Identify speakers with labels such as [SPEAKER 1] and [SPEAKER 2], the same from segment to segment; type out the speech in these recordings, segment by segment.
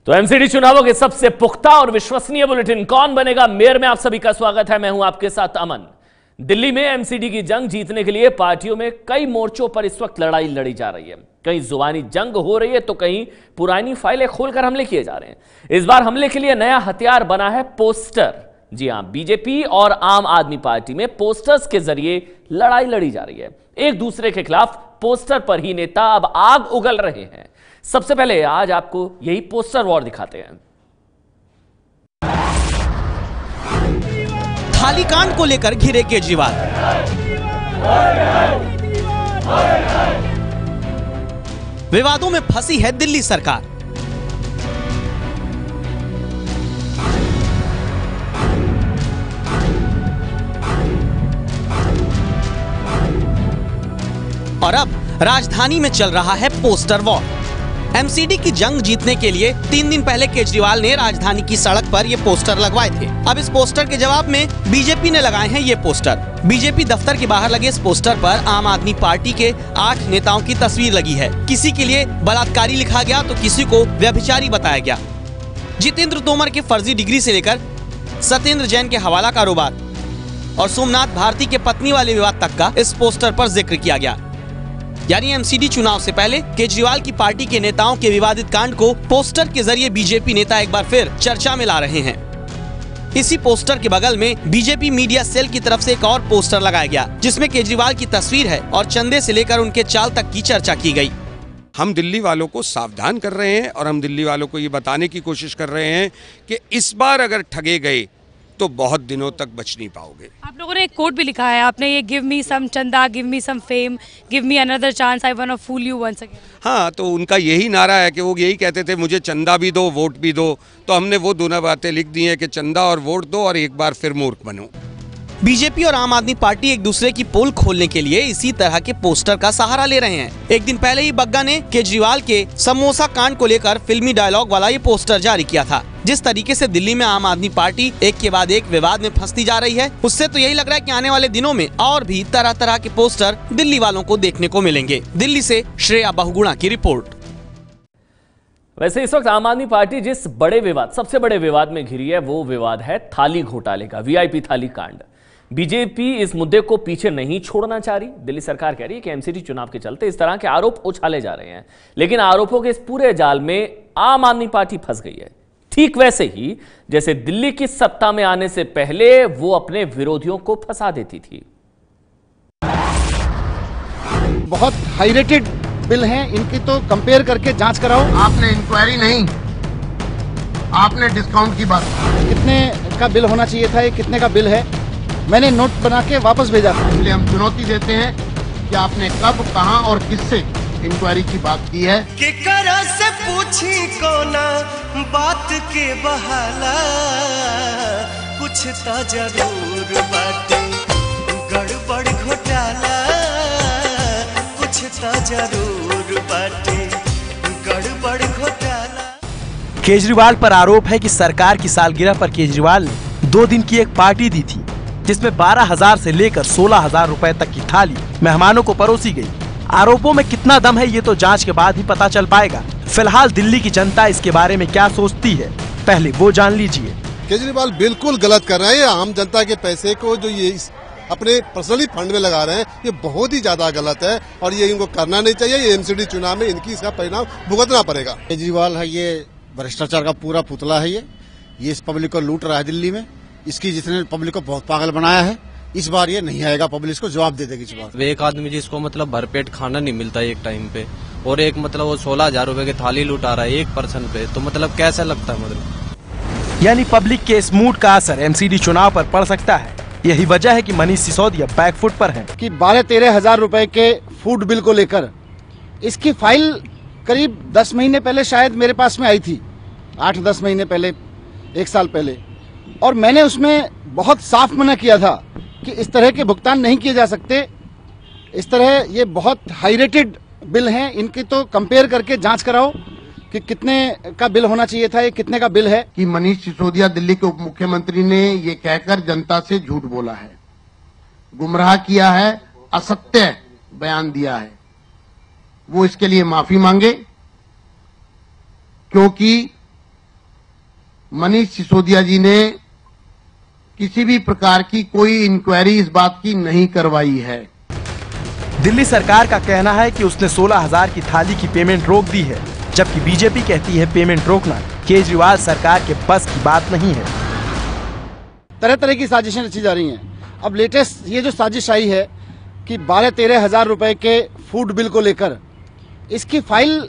[SPEAKER 1] तो एमसीडी चुनावों के सबसे पुख्ता और विश्वसनीय बुलेटिन कौन बनेगा मेयर में आप सभी का स्वागत है। मैं हूं आपके साथ अमन। दिल्ली में एमसीडी की जंग जीतने के लिए पार्टियों में कई मोर्चों पर इस वक्त लड़ाई लड़ी जा रही है। कहीं जुबानी जंग हो रही है तो कहीं पुरानी फाइलें खोलकर हमले किए जा रहे हैं। इस बार हमले के लिए नया हथियार बना है पोस्टर। जी हां, बीजेपी और आम आदमी पार्टी में पोस्टर्स के जरिए लड़ाई लड़ी जा रही है। एक दूसरे के खिलाफ पोस्टर पर ही नेता अब आग उगल रहे हैं। सबसे पहले आज आपको यही पोस्टर वॉर दिखाते हैं।
[SPEAKER 2] थाली कांड को लेकर घिरे केजरीवाल। विवादों में फंसी है दिल्ली सरकार। और अब राजधानी में चल रहा है पोस्टर वॉर। एमसीडी की जंग जीतने के लिए 3 दिन पहले केजरीवाल ने राजधानी की सड़क पर ये पोस्टर लगवाए थे। अब इस पोस्टर के जवाब में बीजेपी ने लगाए हैं ये पोस्टर। बीजेपी दफ्तर के बाहर लगे इस पोस्टर पर आम आदमी पार्टी के 8 नेताओं की तस्वीर लगी है। किसी के लिए बलात्कारी लिखा गया तो किसी को व्यभिचारी बताया गया। जितेंद्र तोमर के फर्जी डिग्री से लेकर सत्येंद्र जैन के हवाला कारोबार और सोमनाथ भारती के पत्नी वाले विवाद तक का इस पोस्टर पर जिक्र किया गया। यानी एमसीडी चुनाव से पहले केजरीवाल की पार्टी के नेताओं के विवादित कांड को पोस्टर के जरिए बीजेपी नेता एक बार फिर चर्चा में ला रहे हैं। इसी पोस्टर के बगल में बीजेपी मीडिया सेल की तरफ से एक और पोस्टर लगाया गया जिसमें केजरीवाल की तस्वीर है और चंदे से लेकर उनके चाल तक की चर्चा की गई।
[SPEAKER 3] हम दिल्ली वालों को सावधान कर रहे हैं और हम दिल्ली वालों को ये बताने की कोशिश कर रहे हैं कि इस बार अगर ठगे गए तो बहुत दिनों तक बच नहीं पाओगे।
[SPEAKER 4] आप लोगों ने एक कोट भी लिखा है, आपने ये give me some chanda, give me some fame, give me another chance, I want to fool you once again.
[SPEAKER 3] हाँ, तो उनका यही नारा है कि वो यही कहते थे मुझे चंदा भी दो वोट भी दो। तो हमने वो दोनों बातें लिख दी हैं कि चंदा और वोट दो और एक बार फिर मूर्ख बनो।
[SPEAKER 2] बीजेपी और आम आदमी पार्टी एक दूसरे की पोल खोलने के लिए इसी तरह के पोस्टर का सहारा ले रहे हैं। एक दिन पहले ही बग्गा ने केजरीवाल के समोसा कांड को लेकर फिल्मी डायलॉग वाला ये पोस्टर जारी किया था। जिस तरीके से दिल्ली में आम आदमी पार्टी एक के बाद एक विवाद में फंसती जा रही है, उससे तो यही लग रहा है कि आने वाले दिनों में और भी तरह तरह के पोस्टर दिल्ली वालों को देखने को मिलेंगे। दिल्ली से श्रेया बहुगुणा की रिपोर्ट।
[SPEAKER 1] वैसे इस वक्त आम आदमी पार्टी जिस सबसे बड़े विवाद में घिरी है वो विवाद है थाली घोटाले का, वीआईपी थाली कांड। बीजेपी इस मुद्दे को पीछे नहीं छोड़ना चाह रही। दिल्ली सरकार कह रही है कि एमसीडी चुनाव के चलते इस तरह के आरोप उछाले जा रहे हैं, लेकिन आरोपों के इस पूरे जाल में आम आदमी पार्टी फंस गई है। ठीक वैसे ही जैसे दिल्ली की सत्ता में आने से पहले वो अपने विरोधियों को फंसा देती थी।
[SPEAKER 5] बहुत हाई रेटेड बिल हैं, इनकी तो कंपेयर करके जांच कराओ।
[SPEAKER 6] आपने इंक्वायरी नहीं, आपने डिस्काउंट की बात।
[SPEAKER 5] कितने का बिल होना चाहिए था, ये कितने का बिल है, मैंने नोट बना के वापस भेजा था।
[SPEAKER 6] इसलिए हम चुनौती देते हैं कि आपने कब, कहां और किससे इंक्वायरी की बात की है।
[SPEAKER 7] केकरा से पूछी कोना बात के बहाला, कुछ तो जरूर बाटे गड़बड़ घोटाला, कुछ तो जरूर बाटे गड़बड़ घोटाला।
[SPEAKER 2] केजरीवाल पर आरोप है कि सरकार की सालगिरह पर केजरीवाल ने 2 दिन की एक पार्टी दी थी जिसमें 12,000 से लेकर 16,000 रुपए तक की थाली मेहमानों को परोसी गई। आरोपों में कितना दम है ये तो जांच के बाद ही पता चल पाएगा। फिलहाल दिल्ली की जनता इसके बारे में क्या सोचती है, पहले वो जान लीजिए।
[SPEAKER 8] केजरीवाल बिल्कुल गलत कर रहे हैं। आम जनता के पैसे को जो ये अपने पर्सनली फंड में लगा रहे हैं, ये बहुत ही ज्यादा गलत है और ये इनको करना नहीं चाहिए। ये एमसीडी चुनाव में इनकी इसका परिणाम भुगतना पड़ेगा।
[SPEAKER 5] केजरीवाल है ये भ्रष्टाचार का पूरा पुतला है। ये इस पब्लिक को लूट रहा है दिल्ली में। इसकी जिसने पब्लिक को बहुत पागल बनाया है, इस बार ये नहीं आएगा, पब्लिक को जवाब दे देगी इस बार।
[SPEAKER 9] एक आदमी जिसको मतलब भरपेट खाना नहीं मिलता एक टाइम पे और एक मतलब वो 16,000 रुपए की थाली लुटा रहा है एक पर्सन पे, तो मतलब कैसा लगता है। मतलब
[SPEAKER 2] यानी पब्लिक के इस मूड का असर एमसीडी चुनाव पर पड़ सकता है। यही वजह है कि मनीष सिसोदिया बैकफुट पर हैं।
[SPEAKER 5] कि 12-13 हजार रुपए के फूड बिल को लेकर इसकी फाइल करीब 10 महीने पहले शायद मेरे पास में आई थी, 8-10 महीने पहले, 1 साल पहले, और मैंने उसमें बहुत साफ मना किया था कि इस तरह के भुगतान नहीं किए जा सकते। इस तरह ये बहुत हाई रेटेड बिल हैं, इनकी तो कंपेयर करके जांच कराओ कि कितने का बिल होना चाहिए था, ये कितने का बिल है।
[SPEAKER 6] कि मनीष सिसोदिया दिल्ली के उप मुख्यमंत्री ने ये कहकर जनता से झूठ बोला है, गुमराह किया है, असत्य बयान दिया है। वो इसके लिए माफी मांगे, क्योंकि मनीष सिसोदिया जी ने किसी भी प्रकार की कोई इंक्वायरी इस बात की नहीं करवाई है।
[SPEAKER 10] दिल्ली सरकार का कहना है कि उसने 16,000 की थाली की पेमेंट रोक दी है, जबकि बीजेपी कहती है पेमेंट रोकना केजरीवाल सरकार के बस की बात नहीं है।
[SPEAKER 5] तरह तरह की साजिशें रची जा रही हैं। अब लेटेस्ट ये जो साजिश आई है कि 12-13 हजार रुपए के फूड बिल को लेकर, इसकी फाइल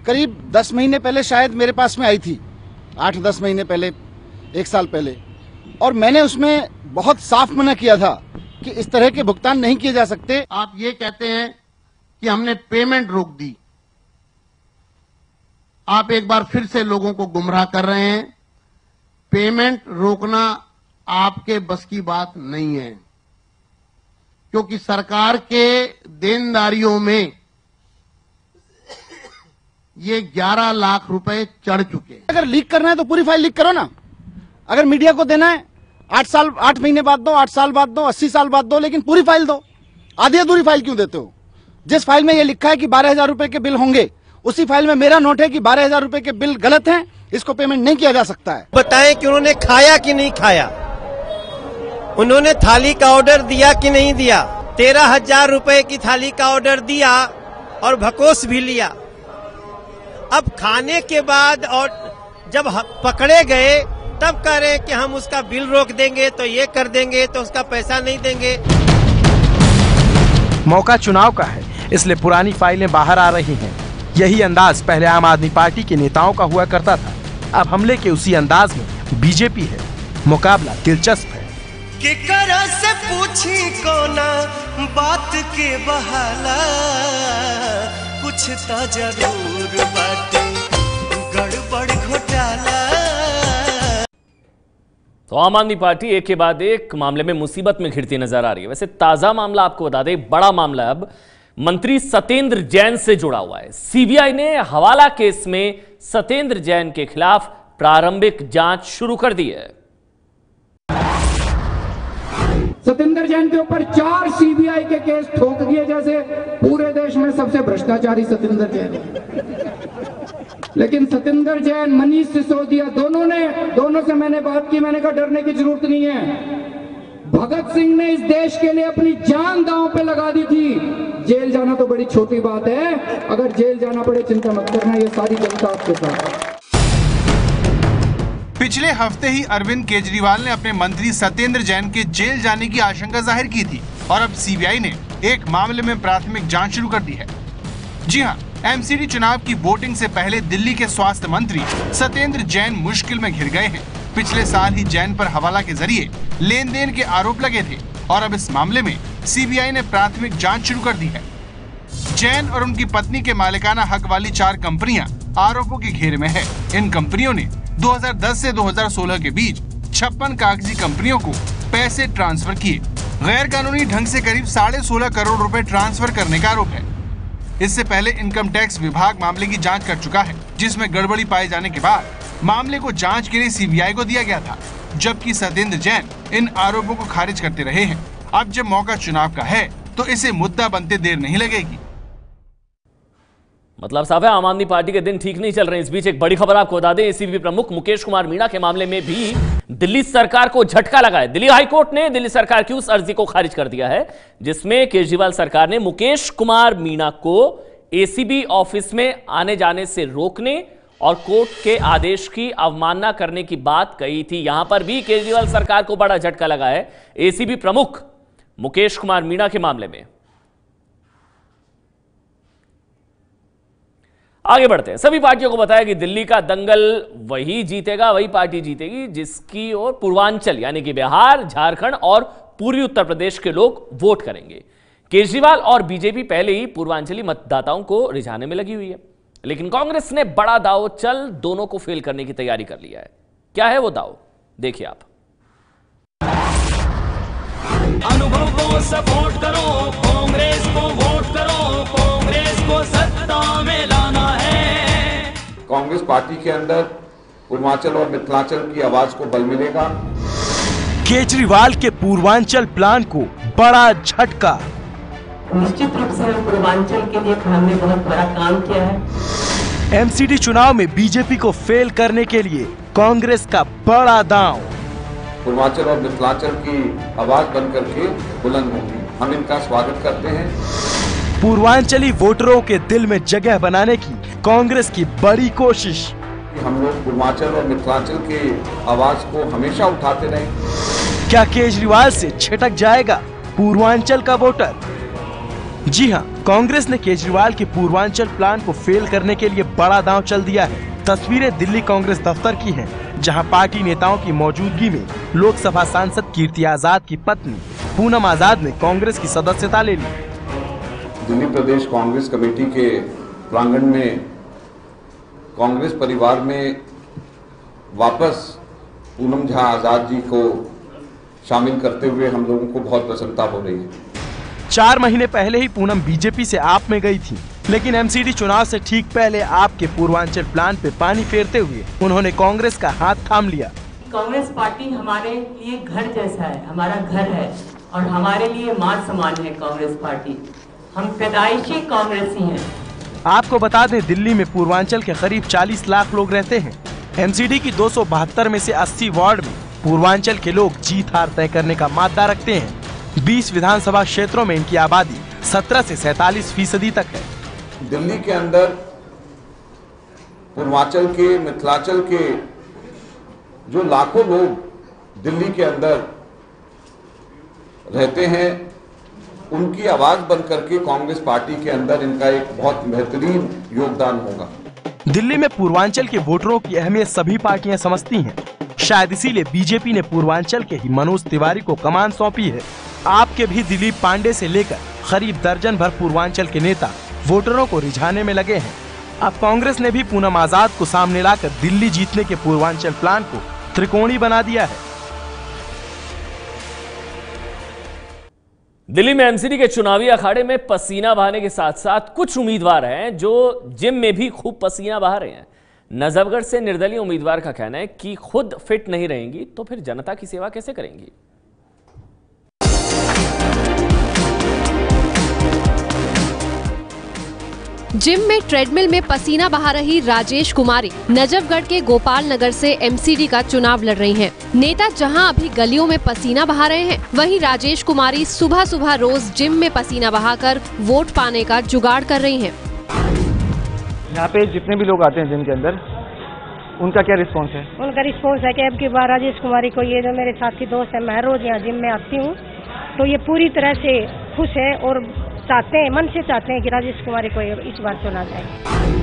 [SPEAKER 5] करीब 10 महीने पहले शायद मेरे पास में आई थी, 8-10 महीने पहले, 1 साल पहले, और मैंने उसमें बहुत साफ मना किया था कि इस तरह के भुगतान नहीं किए जा सकते।
[SPEAKER 6] आप ये कहते हैं कि हमने पेमेंट रोक दी। आप एक बार फिर से लोगों को गुमराह कर रहे हैं। पेमेंट रोकना आपके बस की बात नहीं है, क्योंकि सरकार के देनदारियों में ये 11 लाख रुपए चढ़ चुके हैं।
[SPEAKER 5] अगर लीक करना है तो पूरी फाइल लीक करो ना। अगर मीडिया को देना है 8 महीने बाद दो, 8 साल बाद दो, 80 साल बाद दो, लेकिन पूरी फाइल दो। आधी अधूरी फाइल क्यों देते हो? जिस फाइल में ये लिखा है कि 12,000 रुपए के बिल होंगे, उसी फाइल में मेरा नोट है कि 12,000 रुपए के बिल गलत हैं, इसको पेमेंट नहीं किया जा सकता है।
[SPEAKER 11] बताएं कि उन्होंने खाया कि नहीं खाया, उन्होंने थाली का ऑर्डर दिया कि नहीं दिया। 13,000 रुपए की थाली का ऑर्डर दिया और भकोस भी लिया। अब खाने के बाद और जब पकड़े गए तब कह रहे हैं कि हम उसका बिल रोक देंगे, तो ये कर देंगे, तो उसका पैसा नहीं देंगे।
[SPEAKER 10] मौका चुनाव का है, इसलिए पुरानी फाइलें बाहर आ रही हैं। यही अंदाज पहले आम आदमी पार्टी के नेताओं का हुआ करता था। अब हमले के उसी अंदाज में बीजेपी है। मुकाबला दिलचस्प है।
[SPEAKER 7] केकरा से पूछी कोना बात के बहाला, कुछ तो जरूर बाटे गड़बड़ घोटाला।
[SPEAKER 1] तो आम आदमी पार्टी एक के बाद एक मामले में मुसीबत में घिरती नजर आ रही है। वैसे ताजा मामला आपको बता दें, बड़ा मामला अब मंत्री सत्येंद्र जैन से जुड़ा हुआ है। सीबीआई ने हवाला केस में सत्येंद्र जैन के खिलाफ प्रारंभिक जांच शुरू कर दी है।
[SPEAKER 12] सत्येंद्र जैन के ऊपर 4 सीबीआई के केस ठोक दिए, जैसे पूरे देश में सबसे भ्रष्टाचारी सत्येंद्र जैन। लेकिन सत्येंद्र जैन, मनीष सिसोदिया, दोनों से मैंने बात की। मैंने कहा डरने की जरूरत नहीं है। भगत सिंह ने इस देश के लिए अपनी जान दांव पे लगा दी थी। जेल जाना तो बड़ी छोटी बात है, अगर जेल जाना पड़े चिंता मत करना, ये सारी जनता आपके साथ।
[SPEAKER 13] पिछले हफ्ते ही अरविंद केजरीवाल ने अपने मंत्री सत्येंद्र जैन के जेल जाने की आशंका जाहिर की थी और अब सीबीआई ने एक मामले में प्राथमिक जांच शुरू कर दी है। जी हां, एमसीडी चुनाव की वोटिंग से पहले दिल्ली के स्वास्थ्य मंत्री सत्येंद्र जैन मुश्किल में घिर गए हैं। पिछले साल ही जैन पर हवाला के जरिए लेन देन के आरोप लगे थे और अब इस मामले में सीबीआई ने प्राथमिक जांच शुरू कर दी है। जैन और उनकी पत्नी के मालिकाना हक वाली 4 कंपनियां आरोपों के घेरे में है। इन कंपनियों ने 2010 से 2016 के बीच 56 कागजी कंपनियों को पैसे ट्रांसफर किए। गैर कानूनी ढंग से करीब 16.5 करोड़ रुपए ट्रांसफर करने का आरोप है। इससे पहले इनकम टैक्स विभाग मामले की जांच कर चुका है, जिसमें गड़बड़ी पाए जाने के बाद मामले को जांच के लिए सीबीआई को दिया गया था, जबकि सत्येंद्र जैन इन आरोपों को खारिज करते रहे हैं। अब जब मौका चुनाव का है तो इसे मुद्दा बनते देर नहीं लगेगी।
[SPEAKER 1] मतलब साहब है, आम आदमी पार्टी के दिन ठीक नहीं चल रहे हैं। इस बीच एक बड़ी खबर आपको बता दें, एसीबी प्रमुख मुकेश कुमार मीणा के मामले में भी दिल्ली सरकार को झटका लगा है। दिल्ली हाईकोर्ट ने दिल्ली सरकार की उस अर्जी को खारिज कर दिया है जिसमें केजरीवाल सरकार ने मुकेश कुमार मीणा को एसीबी ऑफिस में आने जाने से रोकने और कोर्ट के आदेश की अवमानना करने की बात कही थी। यहां पर भी केजरीवाल सरकार को बड़ा झटका लगा है एसीबी प्रमुख मुकेश कुमार मीणा के मामले में। आगे बढ़ते हैं। सभी पार्टियों को बताया कि दिल्ली का दंगल वही जीतेगा, वही पार्टी जीतेगी जिसकी ओर पूर्वांचल यानी कि बिहार, झारखंड और पूर्वी उत्तर प्रदेश के लोग वोट करेंगे। केजरीवाल और बीजेपी पहले ही पूर्वांचली मतदाताओं को रिझाने में लगी हुई है, लेकिन कांग्रेस ने बड़ा दांव चल दोनों को फेल करने की तैयारी कर लिया है। क्या है वो दांव, देखिए आप।
[SPEAKER 14] अनुभव को सपोर्ट करो, कांग्रेस को वोट करो, कांग्रेस को सत्ता में लाना है।
[SPEAKER 15] कांग्रेस पार्टी के अंदर पूर्वांचल और मिथिलांचल की आवाज को बल मिलेगा।
[SPEAKER 10] केजरीवाल के पूर्वांचल प्लान को बड़ा झटका।
[SPEAKER 16] निश्चित रूप से हम पूर्वांचल के लिए हमने बहुत बड़ा काम किया है।
[SPEAKER 10] एमसीडी चुनाव में बीजेपी को फेल करने के लिए कांग्रेस का बड़ा दांव।
[SPEAKER 15] पूर्वांचल और मिथिलांचल की आवाज बन करके बुलंद होगी, हम इनका स्वागत करते हैं।
[SPEAKER 10] पूर्वांचली वोटरों के दिल में जगह बनाने की कांग्रेस की बड़ी कोशिश।
[SPEAKER 15] हम लोग पूर्वांचल और मिथिलांचल के आवाज को हमेशा उठाते रहें।
[SPEAKER 10] क्या केजरीवाल से छिटक जाएगा पूर्वांचल का वोटर? जी हां, कांग्रेस ने केजरीवाल के पूर्वांचल प्लान को फेल करने के लिए बड़ा दांव चल दिया है। तस्वीरें दिल्ली कांग्रेस दफ्तर की हैं, जहां पार्टी नेताओं की मौजूदगी में लोकसभा सांसद कीर्ति आजाद की पत्नी पूनम आजाद ने कांग्रेस की सदस्यता ले ली।
[SPEAKER 15] दिल्ली प्रदेश कांग्रेस कमेटी के प्रांगण में कांग्रेस परिवार में वापस पूनम झा आजाद जी को शामिल करते हुए हम लोगों को बहुत प्रसन्नता हो रही है।
[SPEAKER 10] 4 महीने पहले ही पूनम बीजेपी से आप में गई थी, लेकिन एमसीडी चुनाव से ठीक पहले आपके पूर्वांचल प्लान पे पानी फेरते हुए उन्होंने कांग्रेस का हाथ थाम लिया।
[SPEAKER 16] कांग्रेस पार्टी हमारे लिए घर जैसा है, हमारा घर है और हमारे लिए मां समान है कांग्रेस पार्टी। हम पैदाइशी कांग्रेसी हैं।
[SPEAKER 10] आपको बता दें, दिल्ली में पूर्वांचल के करीब 40 लाख लोग रहते हैं। एमसीडी की 272 में से 80 वार्ड में पूर्वांचल के लोग जीत हार तय करने का मादा रखते हैं। 20 विधानसभा क्षेत्रों में इनकी आबादी 17 से 47% तक है।
[SPEAKER 15] दिल्ली के अंदर पूर्वांचल के, मिथिलांचल के जो लाखों लोग दिल्ली के अंदर रहते हैं, उनकी आवाज बन करके कांग्रेस पार्टी के अंदर इनका एक बहुत बेहतरीन योगदान होगा।
[SPEAKER 10] दिल्ली में पूर्वांचल के वोटरों की अहमियत सभी पार्टियां समझती हैं। शायद इसीलिए बीजेपी ने पूर्वांचल के ही मनोज तिवारी को कमान सौंपी है। आपके भी दिलीप पांडे से लेकर करीब दर्जन भर पूर्वांचल के नेता वोटरों को रिझाने में लगे हैं। अब कांग्रेस ने भी पूनम आजाद को सामने लाकर दिल्ली जीतने के पूर्वांचल प्लान को त्रिकोणी बना दिया है।
[SPEAKER 1] दिल्ली में एमसीडी के चुनावी अखाड़े में पसीना बहाने के साथ साथ कुछ उम्मीदवार हैं जो जिम में भी खूब पसीना बहा रहे हैं। नजफगढ़ से निर्दलीय उम्मीदवार का कहना है कि खुद फिट नहीं रहेंगी तो फिर जनता की सेवा कैसे करेंगी।
[SPEAKER 17] जिम में ट्रेडमिल में पसीना बहा रही राजेश कुमारी नजफगढ़ के गोपाल नगर से एमसीडी का चुनाव लड़ रही हैं। नेता जहां अभी गलियों में पसीना बहा रहे हैं, वहीं राजेश कुमारी सुबह सुबह रोज जिम में पसीना बहाकर वोट पाने का जुगाड़ कर रही हैं।
[SPEAKER 18] यहाँ पे जितने भी लोग आते हैं जिम के अंदर, उनका क्या रिस्पॉन्स है?
[SPEAKER 19] उनका रिस्पॉन्स है कि अब की बार राजेश कुमारी को, ये जो मेरे साथी दोस्त है, मैं रोज यहाँ जिम में आती हूँ, तो ये पूरी तरह से खुश है और चाहते हैं, मन से चाहते हैं कि राजेश कुमारी को इस बार चुना जाए।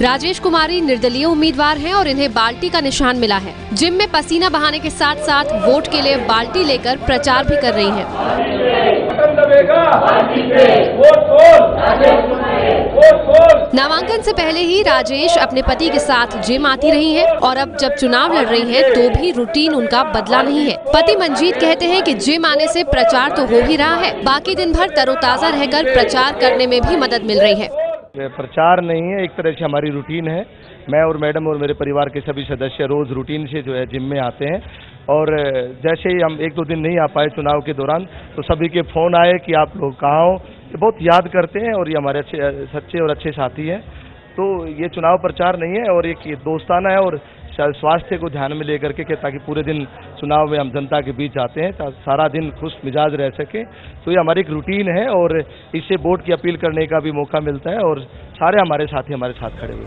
[SPEAKER 17] राजेश कुमारी निर्दलीय उम्मीदवार हैं और इन्हें बाल्टी का निशान मिला है। जिम में पसीना बहाने के साथ साथ वोट के लिए बाल्टी लेकर प्रचार भी कर रही हैं। नामांकन से पहले ही राजेश अपने पति के साथ जिम आती रही हैं और अब जब चुनाव लड़ रही हैं तो भी रूटीन उनका बदला नहीं है। पति मंजीत कहते हैं कि जिम आने से प्रचार तो हो ही रहा है, बाकी दिन भर तरोताजा रहकर प्रचार करने में भी मदद मिल रही है।
[SPEAKER 18] प्रचार नहीं है, एक तरह से हमारी रूटीन है। मैं और मैडम और मेरे परिवार के सभी सदस्य रोज रूटीन से जो है जिम में आते हैं और जैसे ही हम 1-2 दिन नहीं आ पाए चुनाव के दौरान, तो सभी के फोन आए कि आप लोग कहाँ हो। ये बहुत याद करते हैं और ये हमारे सच्चे और अच्छे साथी हैं। तो ये चुनाव प्रचार नहीं है और एक दोस्ताना है और स्वास्थ्य को ध्यान में लेकर के, ताकि पूरे दिन चुनाव में हम जनता के बीच जाते हैं, सारा दिन खुश मिजाज रह सके। तो ये हमारी एक रूटीन है और इससे वोट की अपील करने का भी मौका मिलता है और सारे हमारे साथी हमारे साथ खड़े हुए।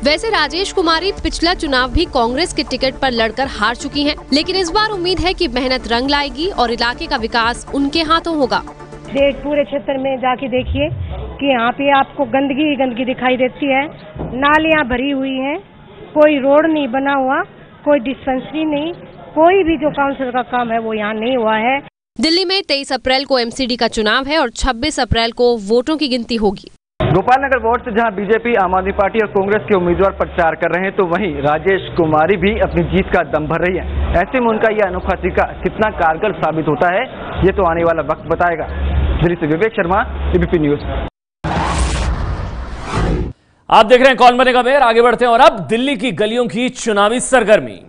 [SPEAKER 17] वैसे राजेश कुमारी पिछला चुनाव भी कांग्रेस के टिकट पर लड़कर हार चुकी हैं, लेकिन इस बार उम्मीद है कि मेहनत रंग लाएगी और इलाके का विकास उनके हाथों होगा।
[SPEAKER 19] पूरे क्षेत्र में जाके देखिए कि यहाँ पे आपको गंदगी ही गंदगी दिखाई देती है। नालियाँ भरी हुई हैं, कोई रोड नहीं बना हुआ, कोई डिस्पेंसरी नहीं, कोई भी जो काउंसिल का काम है वो यहाँ नहीं हुआ है।
[SPEAKER 17] दिल्ली में 23 अप्रैल को एमसीडी का चुनाव है और 26 अप्रैल को वोटों की गिनती होगी।
[SPEAKER 18] गोपाल नगर वार्ड से जहां बीजेपी, आम आदमी पार्टी और कांग्रेस के उम्मीदवार प्रचार कर रहे हैं, तो वहीं राजेश कुमारी भी अपनी जीत का दम भर रही है। ऐसे में उनका यह अनोखा तरीका कितना कारगर साबित होता है, ये तो आने वाला वक्त बताएगा। दिल्ली से विवेक शर्मा, एबीपी न्यूज।
[SPEAKER 1] आप देख रहे हैं कौन बनेगा मेयर। आगे बढ़ते हैं और अब दिल्ली की गलियों की चुनावी सरगर्मी।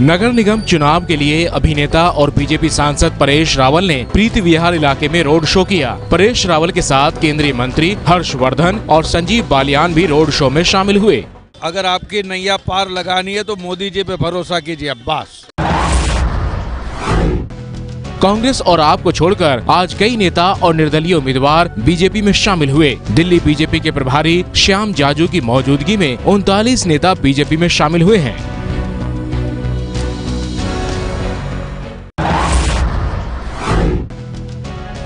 [SPEAKER 20] नगर निगम चुनाव के लिए अभिनेता और बीजेपी सांसद परेश रावल ने प्रीति विहार इलाके में रोड शो किया। परेश रावल के साथ केंद्रीय मंत्री हर्षवर्धन और संजीव बालियान भी रोड शो में शामिल हुए।
[SPEAKER 21] अगर आपकी नैया पार लगानी है तो मोदी जी पे भरोसा कीजिए बस।
[SPEAKER 20] कांग्रेस और आप को छोड़कर आज कई नेता और निर्दलीय उम्मीदवार बीजेपी में शामिल हुए। दिल्ली बीजेपी के प्रभारी श्याम जाजू की मौजूदगी में 39 नेता बीजेपी में शामिल हुए हैं।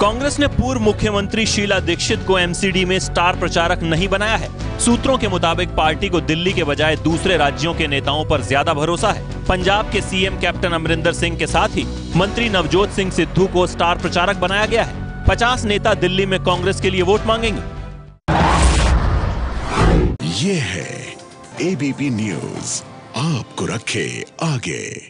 [SPEAKER 22] कांग्रेस ने पूर्व मुख्यमंत्री शीला दीक्षित को एमसीडी में स्टार प्रचारक नहीं बनाया है। सूत्रों के मुताबिक पार्टी को दिल्ली के बजाय दूसरे राज्यों के नेताओं पर ज्यादा भरोसा है। पंजाब के सीएम कैप्टन अमरिंदर सिंह के साथ ही मंत्री नवजोत सिंह सिद्धू को स्टार प्रचारक बनाया गया है। 50 नेता दिल्ली में कांग्रेस के लिए वोट मांगेंगे।
[SPEAKER 23] ये है एबीपी न्यूज, आपको रखे आगे।